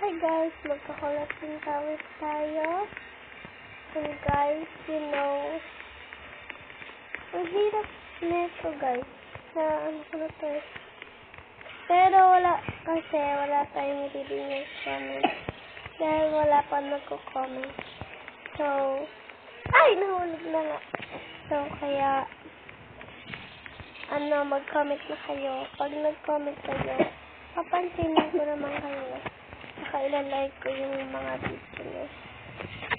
Hi guys, magka-collating towers tayo. And guys, you know, ang hirap nito guys. Na ano ko na to. Pero wala tayong reading comment. Dahil wala pa nagko-comment. So, ay, nahulog na nga. So, kaya, mag-comment na kayo. Pag nag-comment kayo, papansinin ko naman kayo. Saka ilalike ko yung mga video nyo.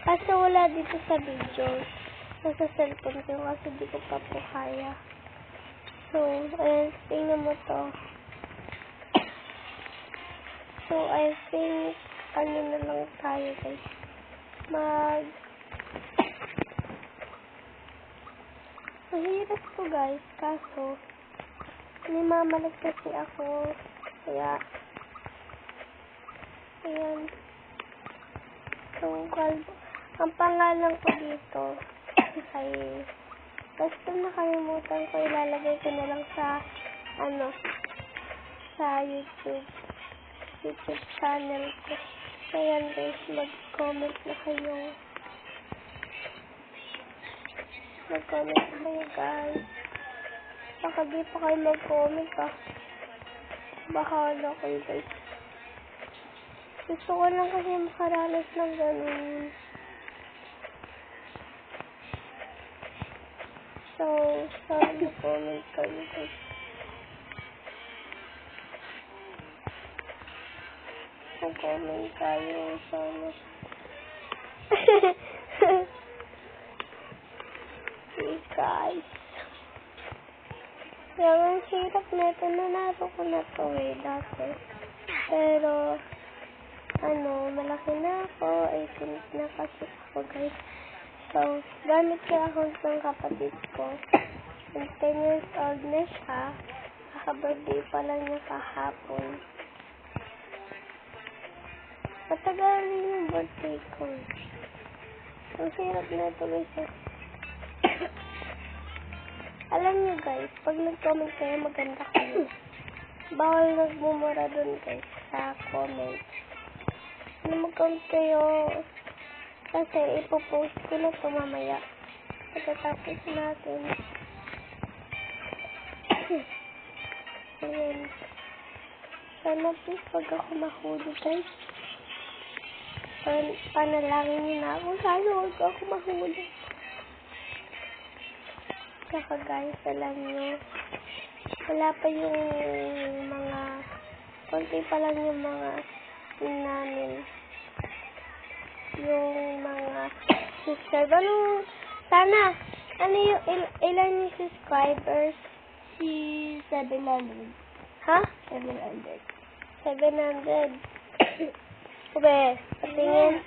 Kasi wala dito sa video. Nasa cellphone ko kasi di ko pa po kaya. So, ayan, tingnan mo to. So, I think, ano na lang tayo guys. Mahirap to guys, kaso, mamalag kasi ako. Kaya, ayan. So, ang pangalan ko dito ay, basta nakalimutan ko, ilalagay ko na lang sa, sa YouTube channel ko. Ayan guys, mag-comment na kayo. Mag-comment na kayo guys. Baka di pa kayo mag-comment Bahala kayo guys. Gusto ko lang kasi makaranas ng ganun. So, sana mag-comment kayo guys. Mag-comment kayo sana. Hey guys. Kaya ang hirap nito, nanalo ko na to dati. Pero, malaki na ako. 18 na kasi ako guys. So, gamit ko account ng kapatid ko. And 10 years old na siya. Kaka-birthday pa lang niya kahapon. Matagal rin yung birthday ko. Ang hirap na ito guys. Alam niyo guys, pag nag-comment kayo, maganda kayo. Bawal nagmumura dun guys sa comment. Mag-comment kayo kasi ipopost ko na ito mamaya. Pagkatapos natin. Ayan. Sana please pag ako mahuli guys. Panalangin niyo na ako. Sana huwag ako mahuli. Saka guys, alam nyo, wala pa yung mga, konti pa lang yung mga namin. Yung mga subscribe. Sana, yung ilan yung subscribers? 700. Ha? 700. 700. Ube, patingin.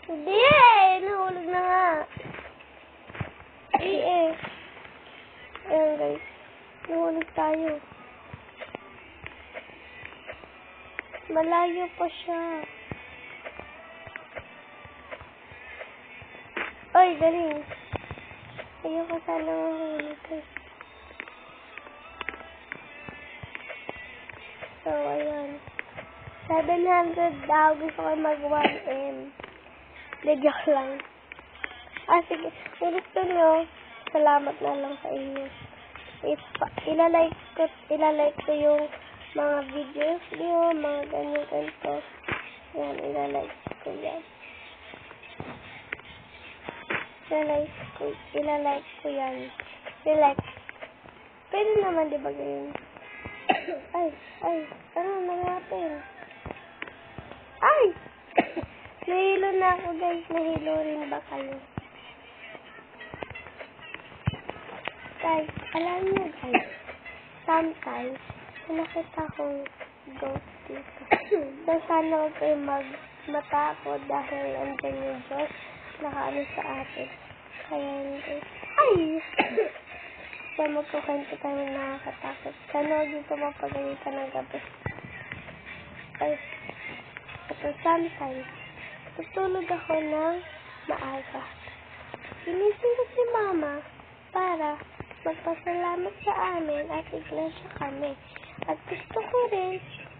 Hindi nahulog na nga. Ayan guys, nahulog tayo. Malayo pa siya. Ay, galing. Ayoko sana mahulog guys. So, ayan. 700 daw. Gusto ko mag 1M. Joke lang. Sige. Kung gusto nyo, salamat na lang sa inyo. Ilalike ko yung mga videos nyo, mga ganito. Yan, ilalike ko yan. Ilalike ko yan. Select. Pwede naman, diba ganyan? Ano natin? Nahilo na ako guys. Nahilo rin ba kayo? Guys, alam niyo guys, sometimes, nakita kong ghost dito. So, sana huwag kayo matakot dahil andyan yung Diyos nakaano sa atin. Kaya hindi. Kaya magkukwento tayo nakakatakot. Sana huwag dito mapagalitan ng gabi. Ito, sometimes, tutulog ako ng maaga. Ginising ko si Mama para magpasalamat sa amin at iglesia kami. At gusto ko rin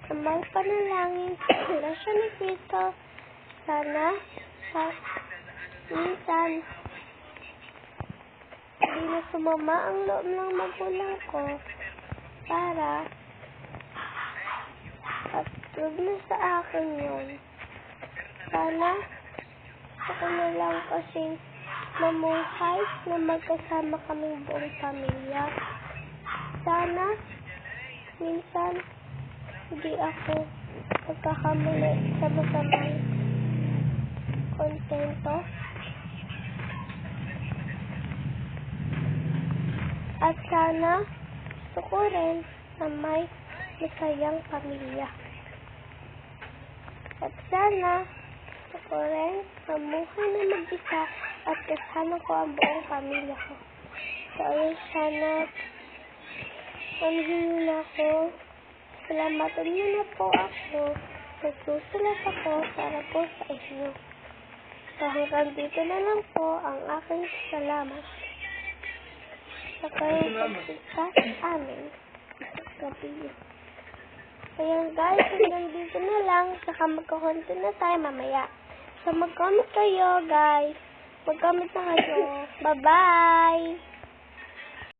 na may panalangin sa Iglesia ni Cristo. Sana minsan hindi na sumama ang loob ng magulang ko para at huwag na sa akin yun. Sana ako na lang kasing mamuhay na magkasama kaming buong pamilya. Sana minsan hindi ako magkakamali sa masamang kontento. At sana gusto ko rin na may masayang pamilya. At sana gusto ko rin mamuhay na mag-isa at kasama ko ang buong pamilya ko. So, ayun, sana manhingi na ako. Salamatan niyo na po ako. Nagsusulat ako para po sa inyo. So, hanggang dito na lang po ang aking salamat sa kayong pagsisa sa amin. Gabi. Ayan guys, hanggang dito na lang. Saka magkakonto na tayo mamaya. So, mag-comment kayo guys. Mag-comment na kayo. Bye-bye!